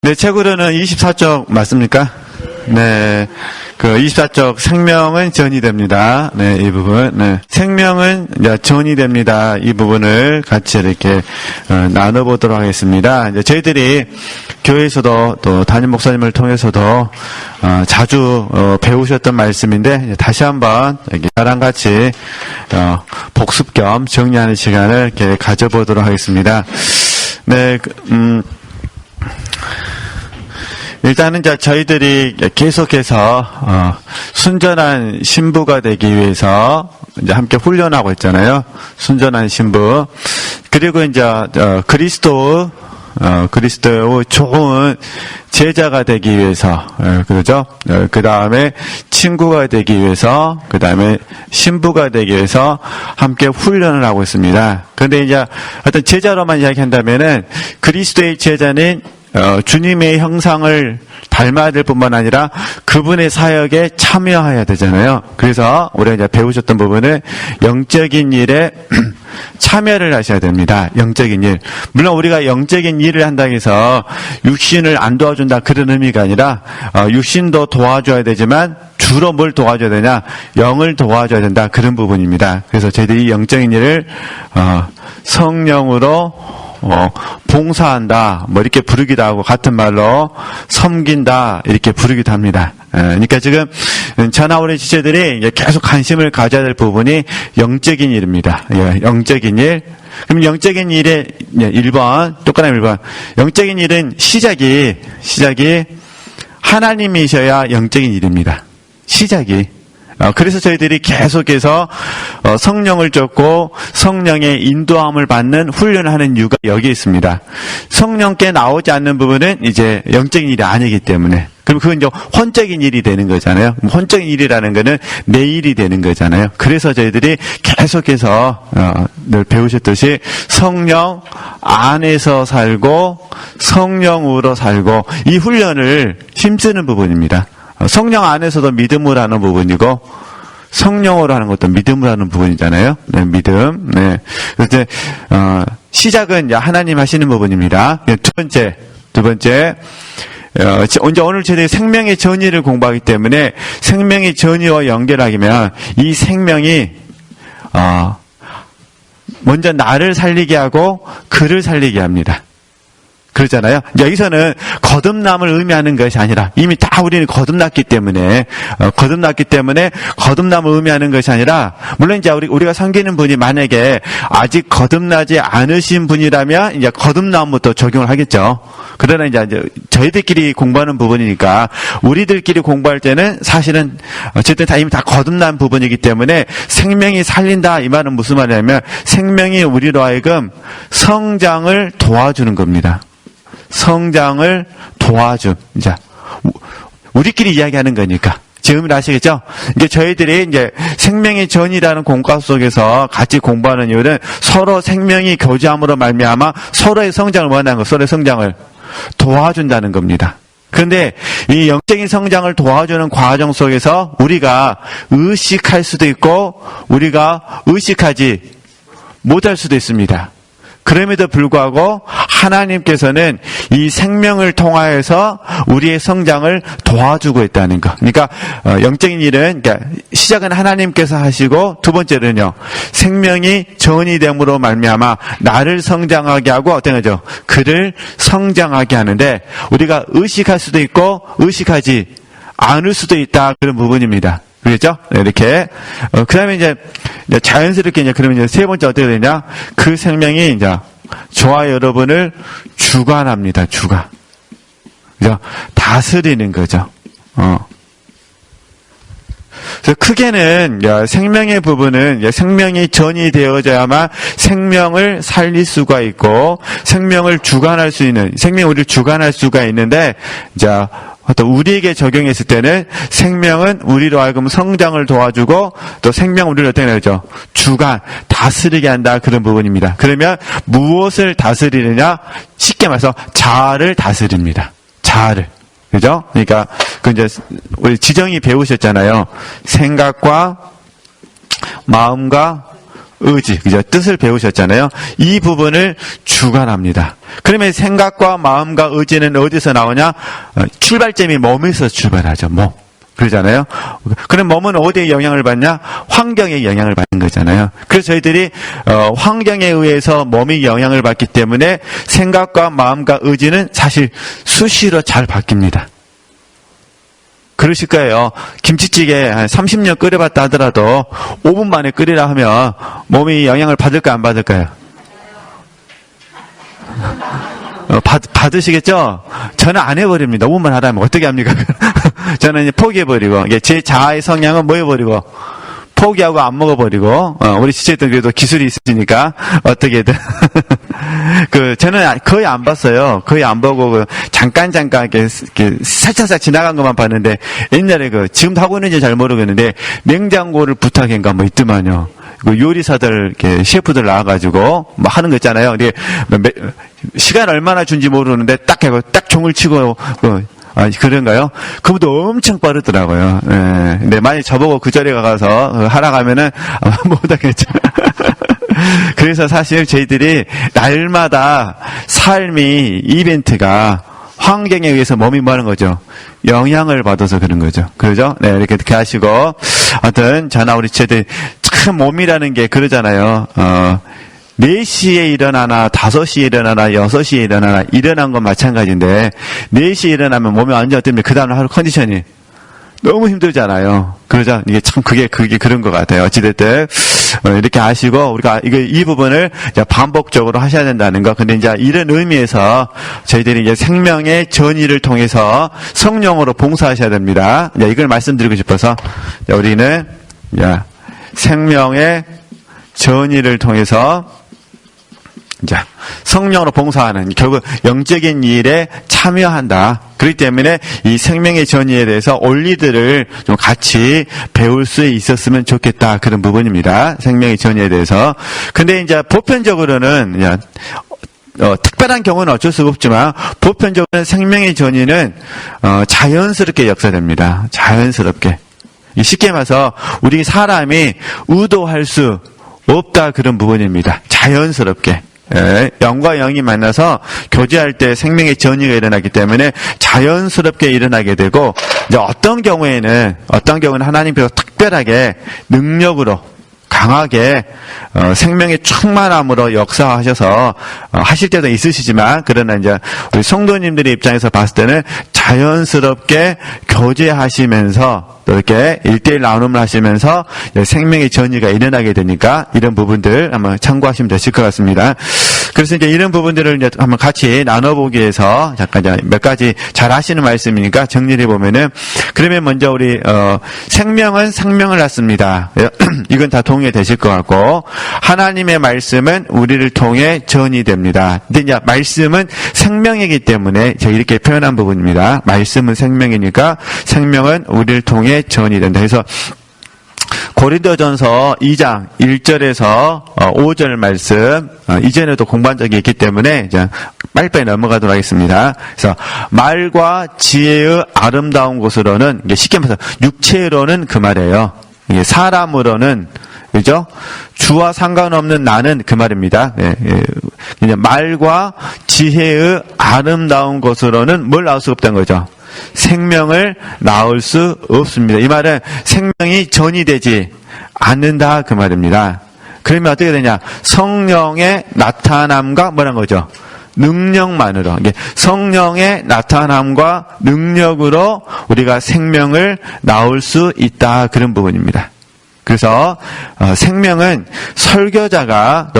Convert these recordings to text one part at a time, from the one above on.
네, 책으로는 24쪽 맞습니까? 네. 그 24쪽 생명은 전이 됩니다. 네, 이 부분. 네. 생명은 이제 전이 됩니다. 이 부분을 같이 이렇게 나눠보도록 하겠습니다. 이제 저희들이 교회에서도 또 담임 목사님을 통해서도 자주 배우셨던 말씀인데 이제 다시 한번 저랑 같이 복습 겸 정리하는 시간을 이렇게 가져보도록 하겠습니다. 네, 일단은 이제 저희들이 계속해서 순전한 신부가 되기 위해서 이제 함께 훈련하고 있잖아요. 순전한 신부. 그리고 이제 그리스도의 좋은 제자가 되기 위해서, 그러죠? 그 다음에 친구가 되기 위해서, 그 다음에 신부가 되기 위해서 함께 훈련을 하고 있습니다. 그런데 이제 어떤 제자로만 이야기한다면은 그리스도의 제자는 주님의 형상을 닮아야 될 뿐만 아니라 그분의 사역에 참여해야 되잖아요. 그래서 우리가 이제 배우셨던 부분은 영적인 일에 참여를 하셔야 됩니다. 영적인 일. 물론 우리가 영적인 일을 한다고 해서 육신을 안 도와준다 그런 의미가 아니라 육신도 도와줘야 되지만 주로 뭘 도와줘야 되냐? 영을 도와줘야 된다 그런 부분입니다. 그래서 저희들이 영적인 일을 성령으로 봉사한다, 뭐 이렇게 부르기도 하고 같은 말로 섬긴다 이렇게 부르기도 합니다. 그러니까 지금 저나 우리 지체들이 계속 관심을 가져야 될 부분이 영적인 일입니다. 영적인 일. 그럼 영적인 일의 1번, 똑같은 1번. 영적인 일은 시작이 하나님이셔야 영적인 일입니다. 시작이. 그래서 저희들이 계속해서 성령을 쫓고 성령의 인도함을 받는 훈련을 하는 이유가 여기에 있습니다. 성령께 나오지 않는 부분은 이제 영적인 일이 아니기 때문에. 그럼 그건 이제 혼적인 일이 되는 거잖아요. 혼적인 일이라는 거는 내 일이 되는 거잖아요. 그래서 저희들이 계속해서 늘 배우셨듯이 성령 안에서 살고 성령으로 살고 이 훈련을 힘쓰는 부분입니다. 성령 안에서도 믿음으로 하는 부분이고 성령으로 하는 것도 믿음으로 하는 부분이잖아요. 네, 믿음. 네. 그래서 시작은 이제 하나님 하시는 부분입니다. 두 번째. 이제 오늘 저희들이 생명의 전의를 공부하기 때문에 생명의 전의와 연결하기면 이 생명이 먼저 나를 살리게 하고 그를 살리게 합니다. 그렇잖아요. 여기서는 거듭남을 의미하는 것이 아니라 이미 다 우리는 거듭났기 때문에 거듭남을 의미하는 것이 아니라 물론 이제 우리가 섬기는 분이 만약에 아직 거듭나지 않으신 분이라면 이제 거듭남부터 적용을 하겠죠. 그러나 이제 저희들끼리 공부하는 부분이니까 우리들끼리 공부할 때는 사실은 어쨌든 이미 다 거듭난 부분이기 때문에 생명이 살린다 이 말은 무슨 말이냐면 생명이 우리로 하여금 성장을 도와주는 겁니다. 성장을 도와줌. 자, 우리끼리 이야기하는 거니까. 지금 아시겠죠? 이제 저희들이 이제 생명의 전이라는 공과 속에서 같이 공부하는 이유는 서로 생명이 교제함으로 말미암아 서로의 성장을 원하는 것, 서로의 성장을 도와준다는 겁니다. 그런데 이 영적인 성장을 도와주는 과정 속에서 우리가 의식할 수도 있고 우리가 의식하지 못할 수도 있습니다. 그럼에도 불구하고 하나님께서는 이 생명을 통하여서 우리의 성장을 도와주고 있다는 것. 그러니까 영적인 일은 시작은 하나님께서 하시고 두 번째는요. 생명이 전이됨으로 말미암아 나를 성장하게 하고 어떤 거죠? 그를 성장하게 하는데 우리가 의식할 수도 있고 의식하지 않을 수도 있다 그런 부분입니다. 그렇죠? 이렇게. 그 다음에 이제 자연스럽게 그러면 이제 세 번째 어떻게 되냐? 그 생명이 이제 저와 여러분을 주관합니다. 주관. 그죠? 다스리는 거죠. 그래서 크게는 생명의 부분은 생명이 전이 되어져야만 생명을 살릴 수가 있고 생명을 주관할 수 있는 생명이 우리를 주관할 수가 있는데 자 어떤 우리에게 적용했을 때는 생명은 우리로 하여금 성장을 도와주고 또 생명 우리를 어떻게 하죠? 주관, 다스리게 한다 그런 부분입니다. 그러면 무엇을 다스리느냐? 쉽게 말해서 자아를 다스립니다. 자아를. 그죠? 그러니까 그 이제 우리 지정이 배우셨잖아요. 생각과 마음과 의지, 그죠? 뜻을 배우셨잖아요. 이 부분을 주관합니다. 그러면 생각과 마음과 의지는 어디서 나오냐? 출발점이 몸에서 출발하죠, 몸. 그러잖아요. 그럼 몸은 어디에 영향을 받냐? 환경에 영향을 받는 거잖아요. 그래서 저희들이 환경에 의해서 몸이 영향을 받기 때문에 생각과 마음과 의지는 사실 수시로 잘 바뀝니다. 그러실 거예요. 김치찌개 한 30년 끓여봤다 하더라도 5분 만에 끓이라 하면 몸이 영향을 받을까 안 받을까요? 받으시겠죠? 저는 안 해버립니다. 5분만 하라면 어떻게 합니까? 저는 이제 포기해버리고, 제 자아의 성향은 뭐 해버리고, 포기하고 안 먹어버리고, 우리 지체들 그래도 기술이 있으시니까, 어떻게든. 저는 거의 안 봤어요. 거의 안 보고, 잠깐, 이렇게 살짝 지나간 것만 봤는데, 옛날에 지금도 하고 있는지 잘 모르겠는데, 냉장고를 부탁한가 뭐 있더만요. 요리사들, 이렇게 셰프들 나와가지고, 뭐 하는 거 있잖아요. 근데, 시간 얼마나 준지 모르는데, 딱 종을 치고, 그런가요? 그분도 엄청 빠르더라고요. 예. 근데 만약 저보고 그 자리에 가서 하라 가면은 아마 못하겠죠. 그래서 사실 저희들이 날마다 삶이 이벤트가 환경에 의해서 몸이 뭐 하는 거죠? 영향을 받아서 그런 거죠. 그러죠? 네, 이렇게 하시고. 아무튼, 저나 우리 저희들 참 몸이라는 게 그러잖아요. 4시에 일어나나 5시에 일어나나 6시에 일어나나 일어난 건 마찬가지인데 4시에 일어나면 몸이 완전 어떻습니까? 그 다음날 하루 컨디션이 너무 힘들잖아요. 그러자 이게 참 그게 그런 것 같아요. 어찌됐든 이렇게 하시고 우리가 이 부분을 이제 반복적으로 하셔야 된다는 거. 근데 이제 이런 의미에서 저희들이 이제 생명의 전의를 통해서 성령으로 봉사하셔야 됩니다. 이제 이걸 말씀드리고 싶어서 우리는 이제 생명의 전의를 통해서 자, 성령으로 봉사하는 결국 영적인 일에 참여한다. 그렇기 때문에 이 생명의 전의에 대해서 원리들을 좀 같이 배울 수 있었으면 좋겠다. 그런 부분입니다. 생명의 전의에 대해서. 근데 이제 보편적으로는 특별한 경우는 어쩔 수가 없지만 보편적으로는 생명의 전의는 자연스럽게 역사됩니다. 자연스럽게. 쉽게 말해서 우리 사람이 의도할 수 없다 그런 부분입니다. 자연스럽게. 영과 영이 만나서 교제할 때 생명의 전이가 일어나기 때문에 자연스럽게 일어나게 되고 이제 어떤 경우에는 하나님께서 특별하게 능력으로 강하게 생명의 충만함으로 역사하셔서 하실 때도 있으시지만 그러나 이제 우리 성도님들의 입장에서 봤을 때는 자연스럽게 교제하시면서 또 이렇게 1:1 나눔을 하시면서 생명의 전이가 일어나게 되니까 이런 부분들 한번 참고하시면 되실 것 같습니다. 그래서 이제 이런 부분들을 이제 한번 같이 나눠보기 위해서 잠깐 이제 몇 가지 잘 하시는 말씀이니까 정리를 해보면은 그러면 먼저 우리 생명은 생명을 낳습니다. 이건 다 동의되실 것 같고 하나님의 말씀은 우리를 통해 전이 됩니다. 근데 이제 말씀은 생명이기 때문에 제가 이렇게 표현한 부분입니다. 말씀은 생명이니까 생명은 우리를 통해 전이 된다. 그래서 고린도전서 2장 1절에서 5절 말씀 이전에도 공부한 적이 있기 때문에 이제 빨리빨리 넘어가도록 하겠습니다. 그래서 말과 지혜의 아름다운 곳으로는 쉽게 말해서 육체로는 그 말이에요. 사람으로는 그죠? 주와 상관없는 나는 그 말입니다. 말과 지혜의 아름다운 곳으로는 뭘 낳을 수 없다는 거죠. 생명을 낳을 수 없습니다. 이 말은 생명이 전이 되지 않는다 그 말입니다. 그러면 어떻게 되냐? 성령의 나타남과 뭐란 거죠? 능력만으로 성령의 나타남과 능력으로 우리가 생명을 낳을 수 있다 그런 부분입니다. 그래서 생명은 설교자가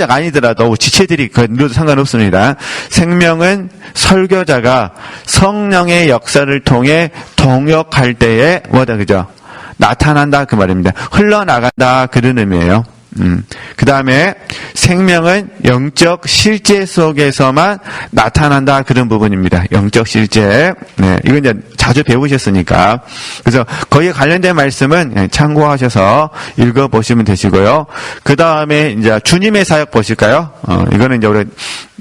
아니더라도 지체들이 그래도 상관없습니다. 생명은 설교자가 성령의 역사를 통해 동역할 때에 뭐다 그죠? 나타난다 그 말입니다. 흘러나간다 그런 의미예요. 그 다음에 생명은 영적 실제 속에서만 나타난다 그런 부분입니다. 영적 실제. 네, 이건 이제 자주 배우셨으니까. 그래서 거기에 관련된 말씀은 참고하셔서 읽어보시면 되시고요. 그 다음에 이제 주님의 사역 보실까요? 이거는 이제 우리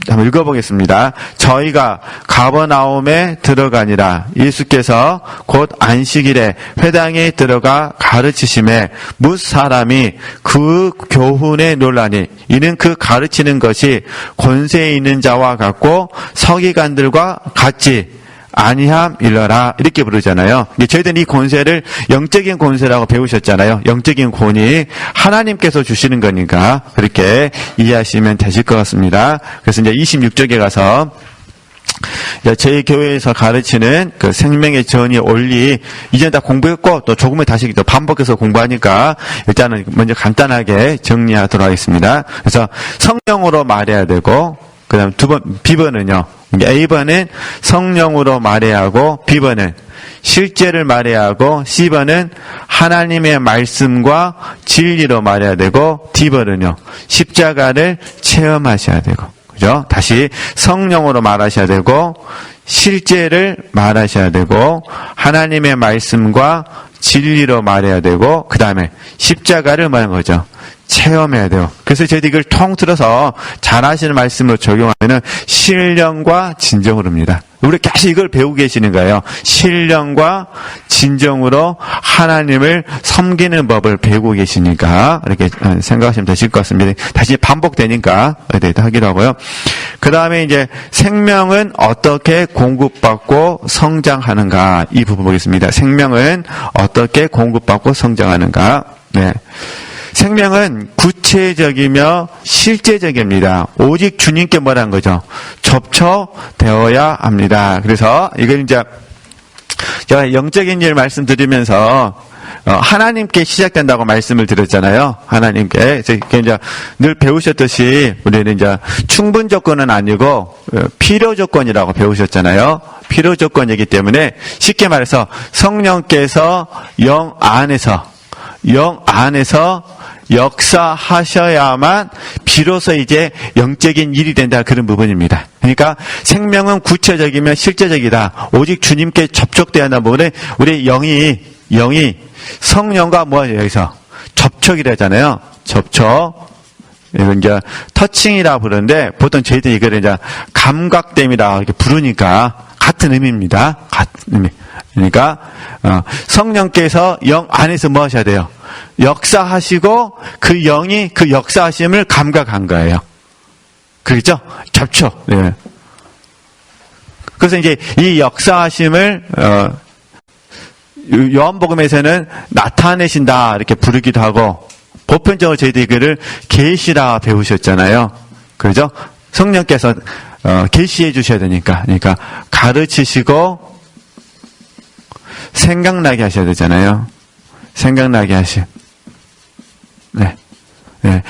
한번 읽어보겠습니다. 저희가 가버나움에 들어가니라. 예수께서 곧 안식일에 회당에 들어가 가르치심에 뭇 사람이 그 교훈의 논란이 이는 그 가르치는 것이 권세 있는 자와 같고 서기관들과 같지 아니함 일러라 이렇게 부르잖아요. 저희들은 이 권세를 영적인 권세라고 배우셨잖아요. 영적인 권위 하나님께서 주시는 거니까 그렇게 이해하시면 되실 것 같습니다. 그래서 이제 26쪽에 가서 저희 교회에서 가르치는 그 생명의 전이 원리 이전 다 공부했고 또 조금은 다시 또 반복해서 공부하니까 일단은 먼저 간단하게 정리하도록 하겠습니다. 그래서 성령으로 말해야 되고 그다음 B번은요. A번은 성령으로 말해야 하고 B번은 실제를 말해야 하고 C번은 하나님의 말씀과 진리로 말해야 되고 D번은요. 십자가를 체험하셔야 되고 그죠? 다시 성령으로 말하셔야 되고 실제를 말하셔야 되고 하나님의 말씀과 진리로 말해야 되고 그 다음에 십자가를 말하는 거죠. 체험해야 돼요. 그래서 저희들이 이걸 통틀어서 잘하시는 말씀으로 적용하면은 신령과 진정으로입니다. 우리 계속 이걸 배우고 계시는 거예요. 신령과 진정으로 하나님을 섬기는 법을 배우고 계시니까 이렇게 생각하시면 되실 것 같습니다. 다시 반복되니까 하기도 하고요. 그 다음에 이제 생명은 어떻게 공급받고 성장하는가 이 부분 보겠습니다. 생명은 어떻게 공급받고 성장하는가. 네. 생명은 구체적이며 실제적입니다. 오직 주님께 뭐라는 거죠? 접촉되어야 합니다. 그래서 이건 이제 제가 영적인 일 말씀드리면서 하나님께 시작된다고 말씀을 드렸잖아요. 하나님께. 이제 늘 배우셨듯이 우리는 이제 충분 조건은 아니고 필요 조건이라고 배우셨잖아요. 필요 조건이기 때문에 쉽게 말해서 성령께서 영 안에서 역사하셔야만 비로소 이제 영적인 일이 된다 그런 부분입니다. 그러니까 생명은 구체적이면 실제적이다. 오직 주님께 접촉돼야 한다는 부분에 우리 영이 성령과 뭐예요 여기서 접촉이라잖아요. 접촉. 이건 이제 터칭이라 부르는데 보통 저희들이 이걸 이제 감각됨이라 이렇게 부르니까 같은 의미입니다. 같은 의미. 그러니까 성령께서 영 안에서 뭐 하셔야 돼요? 역사하시고 그 영이 그 역사하심을 감각한 거예요. 그렇죠? 접촉. 네. 그래서 이제 이 역사하심을 요한복음에서는 나타내신다 이렇게 부르기도 하고 보편적으로 저희들이 그를 계시라 배우셨잖아요. 그렇죠? 성령께서 계시해 주셔야 되니까 그러니까 가르치시고 생각나게 하셔야 되잖아요. 생각나게 하시. 네. 네.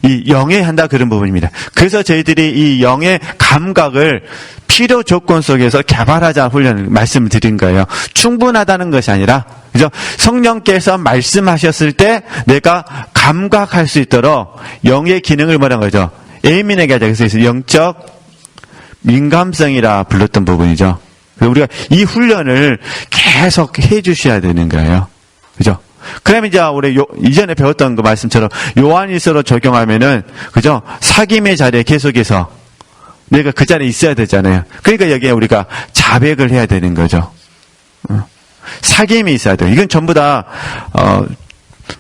이 영에 한다 그런 부분입니다. 그래서 저희들이 이 영의 감각을 필요 조건 속에서 개발하자 훈련을 말씀을 드린 거예요. 충분하다는 것이 아니라, 그죠? 성령께서 말씀하셨을 때 내가 감각할 수 있도록 영의 기능을 뭐라는 거죠? 에이민에게 하자. 그래서 영적 민감성이라 불렀던 부분이죠. 우리가 이 훈련을 계속 해 주셔야 되는 거예요. 그죠? 그러면 이제 우리 이전에 배웠던 그 말씀처럼 요한일서로 적용하면은, 그죠? 사귐의 자리에 계속해서 내가 그 자리에 있어야 되잖아요. 그러니까 여기에 우리가 자백을 해야 되는 거죠. 사귐이 있어야 돼요. 이건 전부 다,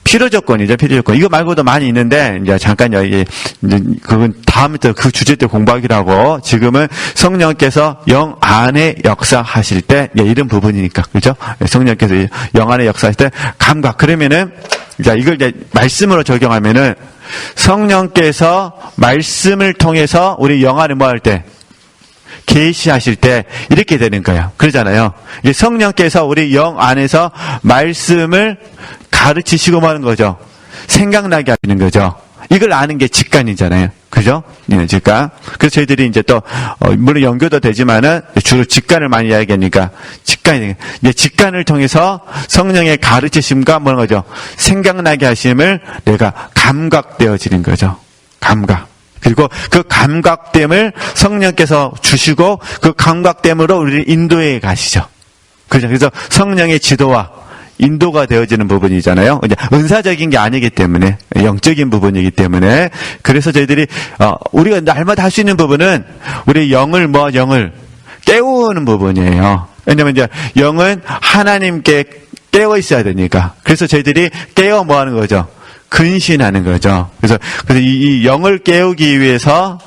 필요 조건이죠, 필요 조건. 이거 말고도 많이 있는데, 이제 잠깐 여기, 이제 그건 다음에 또 그 주제 때 공부하기로 하고, 지금은 성령께서 영 안에 역사하실 때, 이런 부분이니까, 그죠? 성령께서 영 안에 역사하실 때, 감각. 그러면은, 자, 이걸 이제 말씀으로 적용하면은, 성령께서 말씀을 통해서 우리 영 안에 뭐 할 때, 계시하실 때 이렇게 되는 거예요. 그러잖아요. 성령께서 우리 영 안에서 말씀을 가르치시고 하는 거죠. 생각나게 하시는 거죠. 이걸 아는 게 직관이잖아요. 그죠? 네, 직관. 그래서 저희들이 이제 또 물론 연교도 되지만은 주로 직관을 많이 이야기하니까 이제 직관을 통해서 성령의 가르치심과 뭐는 거죠? 생각나게 하심을 내가 감각되어지는 거죠. 감각. 그리고 그 감각됨을 성령께서 주시고 그 감각됨으로 우리를 인도해 가시죠. 그렇죠? 그래서 성령의 지도와 인도가 되어지는 부분이잖아요. 이제 은사적인 게 아니기 때문에 영적인 부분이기 때문에 그래서 저희들이 우리가 날마다 할 수 있는 부분은 우리 영을 깨우는 부분이에요. 왜냐면 이제 영은 하나님께 깨어 있어야 되니까. 그래서 저희들이 깨어 뭐 하는 거죠? 근신하는 거죠. 그래서 이 영을 깨우기 위해서,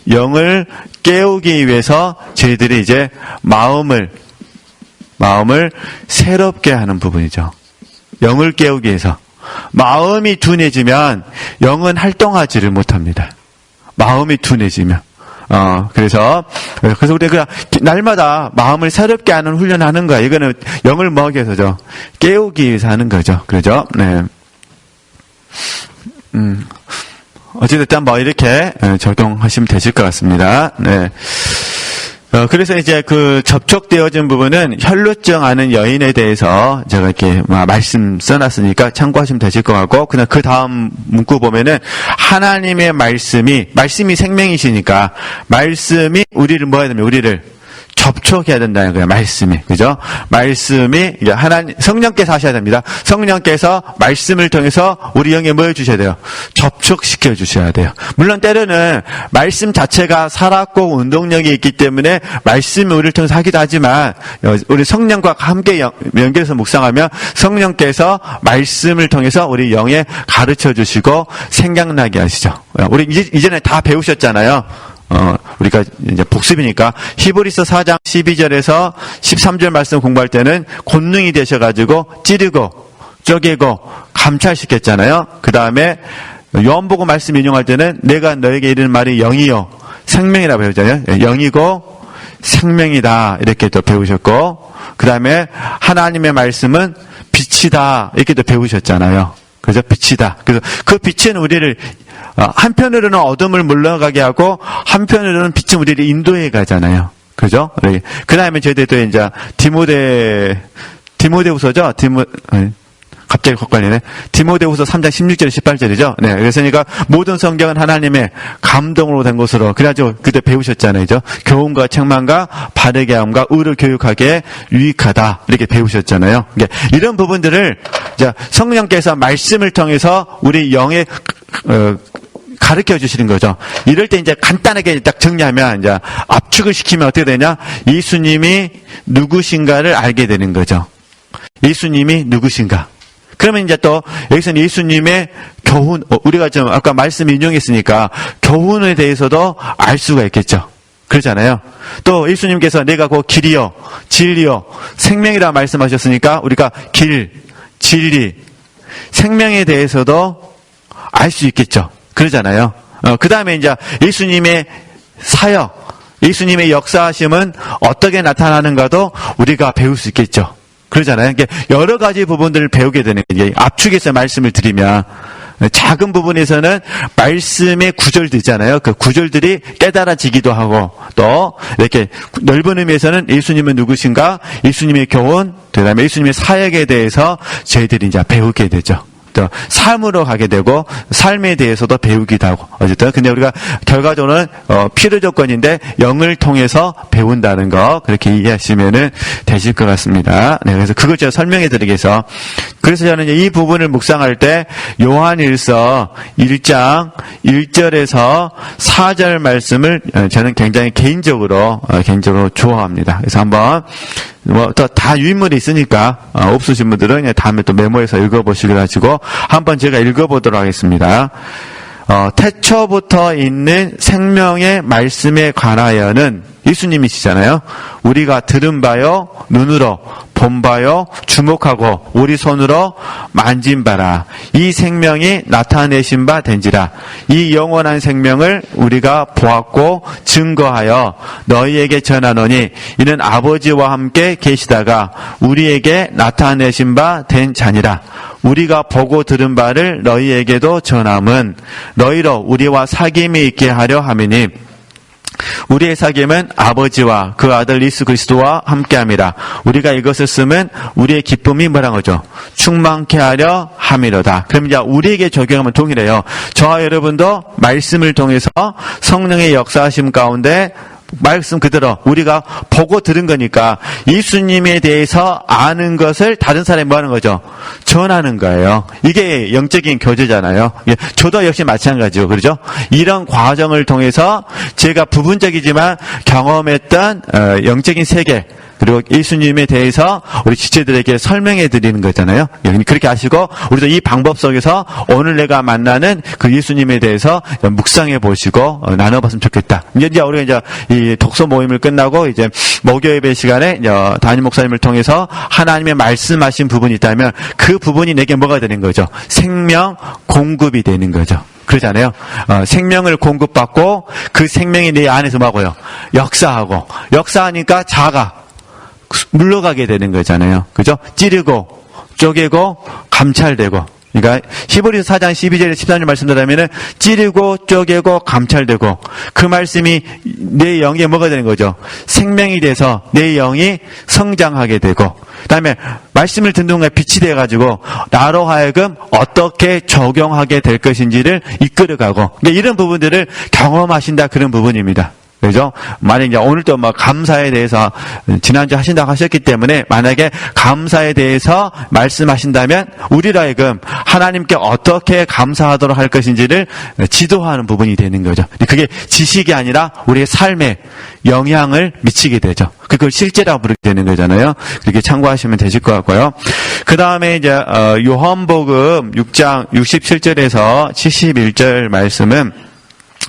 영을 깨우기 위해서 저희들이 이제 마음을 새롭게 하는 부분이죠. 영을 깨우기 위해서. 마음이 둔해지면 영은 활동하지를 못합니다. 마음이 둔해지면. 그래서 우리가 날마다 마음을 새롭게 하는 훈련하는 거야. 이거는 영을 먹기 위해서죠. 깨우기 위해서 하는 거죠. 그러죠? 네. 어찌됐든 뭐 이렇게 적용하시면 되실 것 같습니다. 네. 그래서 이제 그 접촉되어진 부분은 혈루증 아는 여인에 대해서 제가 이렇게 말씀 써놨으니까 참고하시면 되실 것 같고, 그냥 그 다음 문구 보면은 하나님의 말씀이 생명이시니까 말씀이 우리를 뭐 해야 됩니까? 우리를 접촉해야 된다는 거예요. 말씀이. 그죠? 말씀이 성령께서 하셔야 됩니다. 성령께서 말씀을 통해서 우리 영에 뭐 해주셔야 돼요? 접촉시켜 주셔야 돼요. 물론 때로는 말씀 자체가 살았고 운동력이 있기 때문에 말씀이 우리를 통해서 하기도 하지만, 우리 성령과 함께 연결해서 묵상하면 성령께서 말씀을 통해서 우리 영에 가르쳐 주시고 생각나게 하시죠. 우리 이전에 다 배우셨잖아요. 우리가 이제 복습이니까 히브리서 4장 12절에서 13절 말씀 공부할 때는 권능이 되셔가지고 찌르고 쪼개고 감찰시켰잖아요. 그 다음에 요한복음 말씀 인용할 때는 내가 너에게 이르는 말이 영이요 생명이라고 배우잖아요. 영이고 생명이다 이렇게 또 배우셨고, 그 다음에 하나님의 말씀은 빛이다 이렇게 또 배우셨잖아요. 그래서 빛이다. 그래서 그 빛은 우리를 한편으로는 어둠을 물러가게 하고 한편으로는 빛은 우리를 인도해 가잖아요. 그죠? 그 다음에 저희들도 이제 디모데후서죠? 갑자기 헛갈리네. 디모데후서 3장 16절 18절이죠. 네. 그래서니까 모든 성경은 하나님의 감동으로 된 것으로, 그래가지고 그때 배우셨잖아요. 그죠? 교훈과 책망과 바르게 함과 의를 교육하기에 유익하다. 이렇게 배우셨잖아요. 이런 부분들을 이제 성령께서 말씀을 통해서 우리 영에 가르쳐 주시는 거죠. 이럴 때 이제 간단하게 딱 정리하면, 이제 압축을 시키면 어떻게 되냐? 예수님이 누구신가를 알게 되는 거죠. 예수님이 누구신가? 그러면 이제 또 여기서는 예수님의 교훈, 우리가 좀 아까 말씀 인용했으니까 교훈에 대해서도 알 수가 있겠죠. 그렇잖아요. 또 예수님께서 내가 그 길이요, 진리요, 생명이라 말씀하셨으니까 우리가 길, 진리, 생명에 대해서도 알 수 있겠죠. 그러잖아요. 그 다음에 이제 예수님의 사역, 예수님의 역사하심은 어떻게 나타나는가도 우리가 배울 수 있겠죠. 그러잖아요. 여러 가지 부분들을 배우게 되는 거예요. 압축해서 말씀을 드리면, 작은 부분에서는 말씀의 구절들 있잖아요. 그 구절들이 깨달아지기도 하고, 또 이렇게 넓은 의미에서는 예수님은 누구신가, 예수님의 교훈, 그다음에 예수님의 사역에 대해서 저희들이 이제 배우게 되죠. 또 삶으로 가게 되고 삶에 대해서도 배우기도 하고, 어쨌든 근데 우리가 결과적으로는 필요 조건인데 영을 통해서 배운다는 거 그렇게 이해하시면은 되실 것 같습니다. 네, 그래서 그걸 제가 설명해 드리기 위해서, 그래서 저는 이 부분을 묵상할 때 요한일서 1장 1절에서 4절 말씀을 저는 굉장히 개인적으로 좋아합니다. 그래서 한번 또 다 유인물이 있으니까 없으신 분들은 다음에 또 메모해서 읽어보시기로 하시고, 한번 제가 읽어보도록 하겠습니다. 태초부터 있는 생명의 말씀에 관하여는 예수님이시잖아요. 우리가 들은 바요, 눈으로 본 바요, 주목하고 우리 손으로 만진 바라. 이 생명이 나타내신 바 된지라. 이 영원한 생명을 우리가 보았고 증거하여 너희에게 전하노니 이는 아버지와 함께 계시다가 우리에게 나타내신 바 된 자니라. 우리가 보고 들은 바를 너희에게도 전함은 너희로 우리와 사귐이 있게 하려 함이니 우리의 사귐은 아버지와 그 아들 예수 그리스도와 함께함이라. 우리가 이것을 쓰면 우리의 기쁨이 뭐란 거죠? 충만케 하려 함이로다. 그럼 이제 우리에게 적용하면 동일해요. 저와 여러분도 말씀을 통해서 성령의 역사하심 가운데 말씀 그대로 우리가 보고 들은 거니까 예수님에 대해서 아는 것을 다른 사람이 뭐 하는 거죠? 전하는 거예요. 이게 영적인 교제잖아요. 저도 역시 마찬가지고, 그렇죠? 이런 과정을 통해서 제가 부분적이지만 경험했던 영적인 세계, 그리고 예수님에 대해서 우리 지체들에게 설명해 드리는 거잖아요. 그렇게 하시고 우리도 이 방법 속에서 오늘 내가 만나는 그 예수님에 대해서 묵상해 보시고 나눠봤으면 좋겠다. 이제 우리가 이제 이 독서 모임을 끝나고 이제 목요 예배 시간에 담임 목사님을 통해서 하나님의 말씀하신 부분이 있다면 그 부분이 내게 뭐가 되는 거죠? 생명 공급이 되는 거죠. 그러잖아요. 생명을 공급받고 그 생명이 내 안에서 뭐고요? 역사하니까 자가 물러가게 되는 거잖아요. 그죠? 찌르고 쪼개고 감찰되고. 그러니까 히브리서 4장 12절 13절 말씀드리면은 찌르고 쪼개고 감찰되고 그 말씀이 내 영에 뭐가 되는 거죠? 생명이 돼서 내 영이 성장하게 되고 그다음에 말씀을 듣는 동안 빛이 돼가지고 나로 하여금 어떻게 적용하게 될 것인지를 이끌어가고 그러니까 이런 부분들을 경험하신다 그런 부분입니다. 그죠? 만약에 이제 오늘 또 뭐 감사에 대해서 지난주 하신다고 하셨기 때문에 만약에 감사에 대해서 말씀하신다면 우리로 하여금 하나님께 어떻게 감사하도록 할 것인지를 지도하는 부분이 되는 거죠. 그게 지식이 아니라 우리의 삶에 영향을 미치게 되죠. 그걸 실제라고 부르게 되는 거잖아요. 그렇게 참고하시면 되실 것 같고요. 그 다음에 이제 요한복음 6장 67절에서 71절 말씀은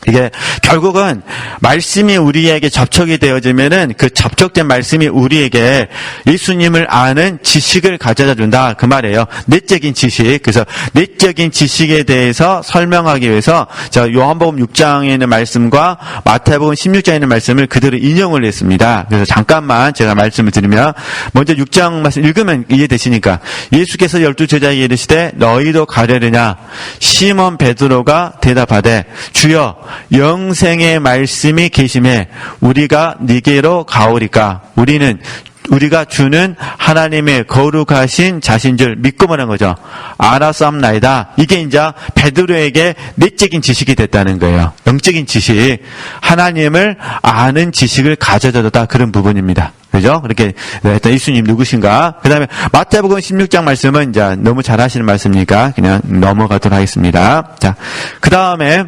이게 결국은 말씀이 우리에게 접촉이 되어지면은 그 접촉된 말씀이 우리에게 예수님을 아는 지식을 가져다 준다 그 말이에요. 내적인 지식. 그래서 내적인 지식에 대해서 설명하기 위해서 자 요한복음 6장에 있는 말씀과 마태복음 16장에 있는 말씀을 그대로 인용을 했습니다. 그래서 잠깐만 제가 말씀을 드리면 먼저 6장 말씀 읽으면 이해되시니까 예수께서 12제자에게 이르시되 너희도 가려느냐 시몬 베드로가 대답하되 주여 영생의 말씀이 계심에 우리가 네게로 가오리까 우리가 주는 하나님의 거룩하신 자신 줄 믿고 말한 거죠. 알았사옵나이다. 이게 이제 베드로에게 내적인 지식이 됐다는 거예요. 영적인 지식, 하나님을 아는 지식을 가져다줬다 그런 부분입니다. 그죠? 그렇게 일단 예수님 누구신가? 그 다음에 마태복음 16장 말씀은 이제 너무 잘 하시는 말씀이니까 그냥 넘어가도록 하겠습니다. 자, 그 다음에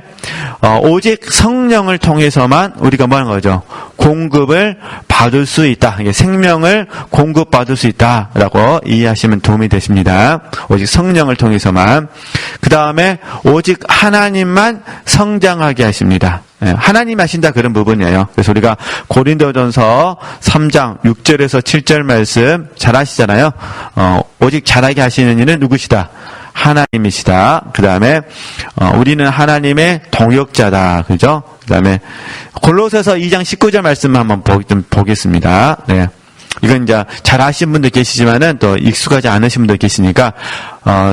오직 성령을 통해서만 우리가 뭐 하는 거죠? 공급을 받을 수 있다. 이게 생명을 공급받을 수 있다라고 이해하시면 도움이 되십니다. 오직 성령을 통해서만. 그 다음에 오직 하나님만 성장하게 하십니다. 하나님 하신다 그런 부분이에요. 그래서 우리가 고린도전서 3장 6절에서 7절 말씀 잘 아시잖아요. 오직 잘하게 하시는 이는 누구시다? 하나님이시다. 그 다음에 우리는 하나님의 동역자다. 그죠? 그 다음에 골로새서 2장 19절 말씀 한번 좀 보겠습니다. 네. 이건 이제 잘 아시는 분들 계시지만은 또 익숙하지 않으신 분들 계시니까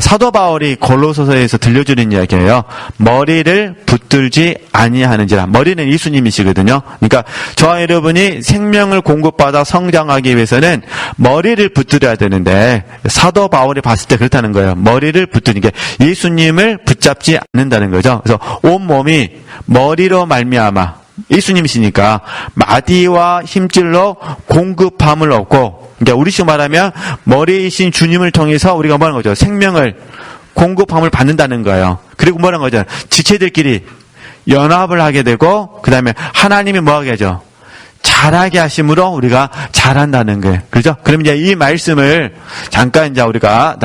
사도 바울이 골로새서에서 들려주는 이야기예요. 머리를 붙들지 아니하는지라. 머리는 예수님이시거든요. 그러니까 저와 여러분이 생명을 공급받아 성장하기 위해서는 머리를 붙들어야 되는데 사도 바울이 봤을 때 그렇다는 거예요. 머리를 붙드는 게 예수님을 붙잡지 않는다는 거죠. 그래서 온 몸이 머리로 말미암아 예수님이시니까 마디와 힘줄로 공급함을 얻고 그러니까 우리식 말하면 머리이신 주님을 통해서 우리가 뭐 하는 거죠? 생명을 공급함을 받는다는 거예요. 그리고 뭐 하는 거죠? 지체들끼리 연합을 하게 되고 그 다음에 하나님이 뭐 하게 하죠? 잘하게 하심으로 우리가 잘한다는 거예요. 그렇죠? 그럼 이제 이 말씀을 잠깐 이제 우리가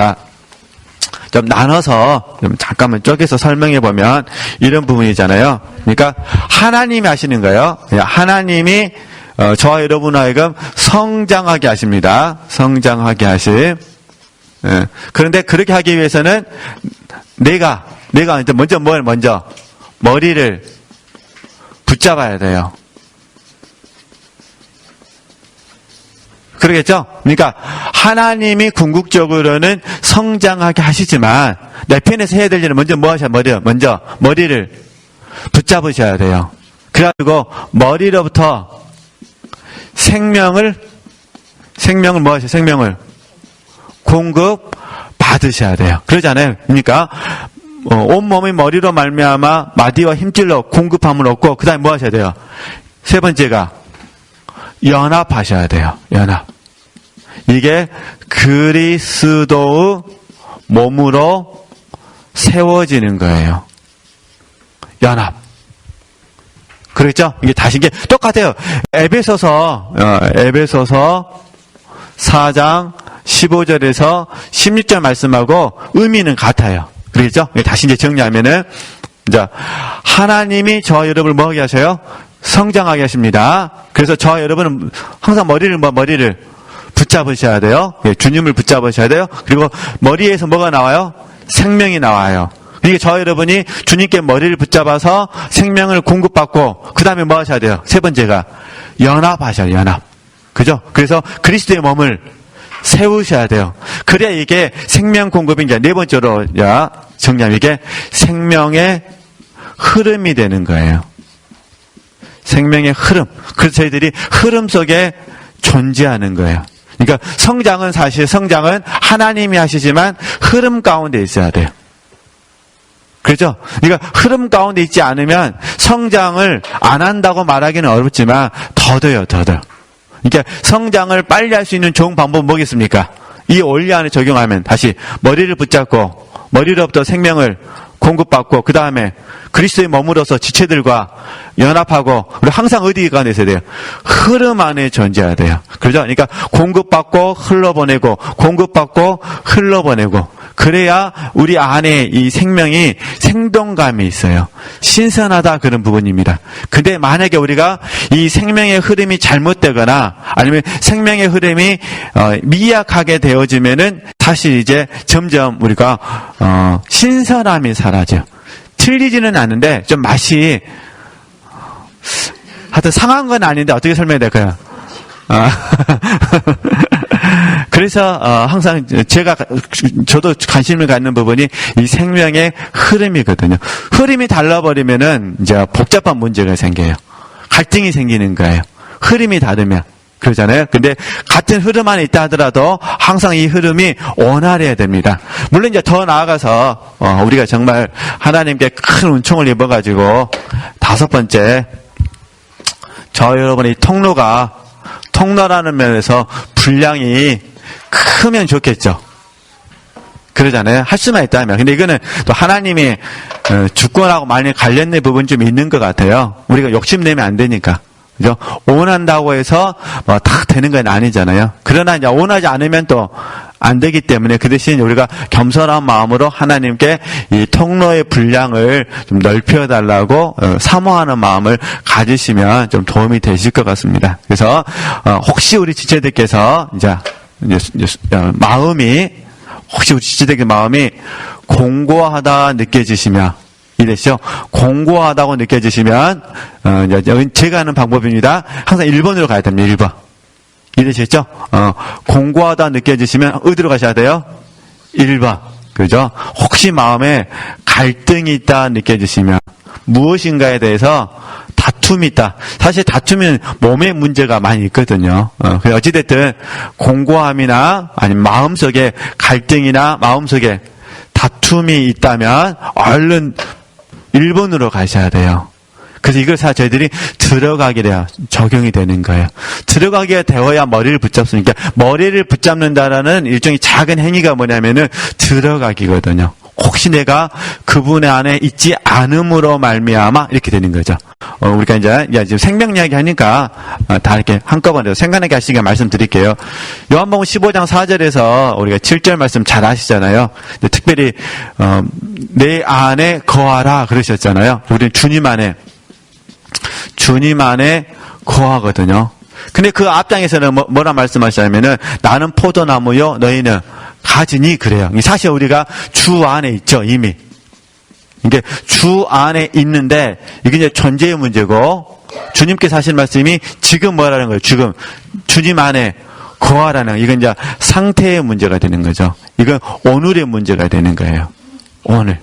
좀 나눠서 좀 잠깐만 쪼개서 설명해 보면 이런 부분이잖아요. 그러니까 하나님이 하시는 거예요. 하나님이 저와 여러분 하여금 성장하게 하십니다. 성장하게 하심. 그런데 그렇게 하기 위해서는 내가 먼저 머리를 붙잡아야 돼요. 그러겠죠? 그러니까 하나님이 궁극적으로는 성장하게 하시지만 내 편에서 해야 될 일은 먼저 뭐 하셔야 먼저 머리를 붙잡으셔야 돼요. 그래가지고 머리로부터 생명을 뭐 하셔요? 생명을 공급 받으셔야 돼요. 그러잖아요. 그러니까 온 몸이 머리로 말미암아 마디와 힘줄로 공급함을 얻고 그 다음에 뭐 하셔야 돼요? 세 번째가 연합하셔야 돼요. 연합. 이게 그리스도의 몸으로 세워지는 거예요. 연합. 그렇죠? 이게 다시 이게 똑같아요. 에베소서 4장 15절에서 16절 말씀하고 의미는 같아요. 그렇죠? 다시 이제 정리하면은, 자, 하나님이 저와 여러분을 뭐하게 하셔요? 성장하게 하십니다. 그래서 저와 여러분은 항상 머리를 붙잡으셔야 돼요. 예, 주님을 붙잡으셔야 돼요. 그리고 머리에서 뭐가 나와요? 생명이 나와요. 그러니까 저와 여러분이 주님께 머리를 붙잡아서 생명을 공급받고, 그 다음에 뭐 하셔야 돼요? 세 번째가 연합하셔야 돼요. 연합. 그죠? 그래서 그리스도의 몸을 세우셔야 돼요. 그래야 이게 생명 공급이 이제 네 번째로 정리하면 이게 생명의 흐름이 되는 거예요. 생명의 흐름. 그래서 저희들이 흐름 속에 존재하는 거예요. 그러니까 사실 성장은 하나님이 하시지만 흐름 가운데 있어야 돼요. 그렇죠? 그러니까 흐름 가운데 있지 않으면 성장을 안 한다고 말하기는 어렵지만 더뎌요. 그러니까 성장을 빨리 할 수 있는 좋은 방법은 뭐겠습니까? 이 원리 안에 적용하면 다시 머리를 붙잡고 머리로부터 생명을 공급받고 그 다음에 그리스도의 몸으로서 지체들과 연합하고 그리고 항상 어디 가운데 있어야 돼요? 흐름 안에 존재해야 돼요. 그렇죠? 그러니까 공급받고 흘러보내고 공급받고 흘러보내고 그래야 우리 안에 이 생명이 생동감이 있어요. 신선하다 그런 부분입니다. 근데 만약에 우리가 이 생명의 흐름이 잘못되거나 아니면 생명의 흐름이 미약하게 되어지면은 사실 이제 점점 우리가 신선함이 사라져요. 틀리지는 않는데 좀 맛이 하여튼 상한 건 아닌데 어떻게 설명해야 될까요? 그래서 항상 저도 관심을 갖는 부분이 이 생명의 흐름이거든요. 흐름이 달라버리면은 이제 복잡한 문제가 생겨요. 갈등이 생기는 거예요. 흐름이 다르면. 그러잖아요. 근데 같은 흐름 안에 있다 하더라도 항상 이 흐름이 원활해야 됩니다. 물론 이제 더 나아가서 우리가 정말 하나님께 큰 은총을 입어가지고 다섯 번째 저 여러분의 통로라는 면에서 분량이 크면 좋겠죠. 그러잖아요. 할 수만 있다면. 근데 이거는 또 하나님이 주권하고 많이 관련된 부분 좀 있는 것 같아요. 우리가 욕심내면 안 되니까. 그죠? 원한다고 해서 다 되는 건 아니잖아요. 그러나 이제 원하지 않으면 또 안 되기 때문에 그 대신 우리가 겸손한 마음으로 하나님께 이 통로의 분량을 좀 넓혀달라고 사모하는 마음을 가지시면 좀 도움이 되실 것 같습니다. 그래서 혹시 우리 지체들께서 이제 마음이 공고하다 느껴지시면 이랬죠. 공고하다고 느껴지시면 제가 하는 방법입니다. 항상 1번으로 가야 됩니다. 1번. 이해되셨죠? 공고하다 느껴지시면 어디로 가셔야 돼요? 1번. 그죠? 혹시 마음에 갈등이 있다 느껴지시면 무엇인가에 대해서 다툼이 있다. 사실 다투면 몸에 문제가 많이 있거든요. 어찌됐든 공고함이나 아니면 마음속에 갈등이나 마음속에 다툼이 있다면 얼른 1번으로 가셔야 돼요. 그래서 이걸 저희들이 들어가게 돼야 적용이 되는 거예요. 들어가게 되어야 머리를 붙잡습니까? 머리를 붙잡는다라는 일종의 작은 행위가 뭐냐면은 들어가기거든요. 혹시 내가 그분의 안에 있지 않음으로 말미암아 이렇게 되는 거죠. 우리가 이제 지금 생명 이야기 하니까 다 이렇게 한꺼번에 생각나게 하시게 말씀드릴게요. 요한복음 15장 4절에서 우리가 7절 말씀 잘 아시잖아요. 근데 특별히 내 안에 거하라 그러셨잖아요. 우리는 주님 안에 거하거든요. 근데 그 앞장에서는 뭐라 말씀하시냐면은 나는 포도나무요 너희는 가지니 그래요. 사실 우리가 주 안에 있죠 이미. 이게 주 안에 있는데 이게 이제 존재의 문제고 주님께서 하신 말씀이 지금 뭐라는 거예요. 지금 주님 안에 거하라는 이건 이제 상태의 문제가 되는 거죠. 이건 오늘의 문제가 되는 거예요. 오늘.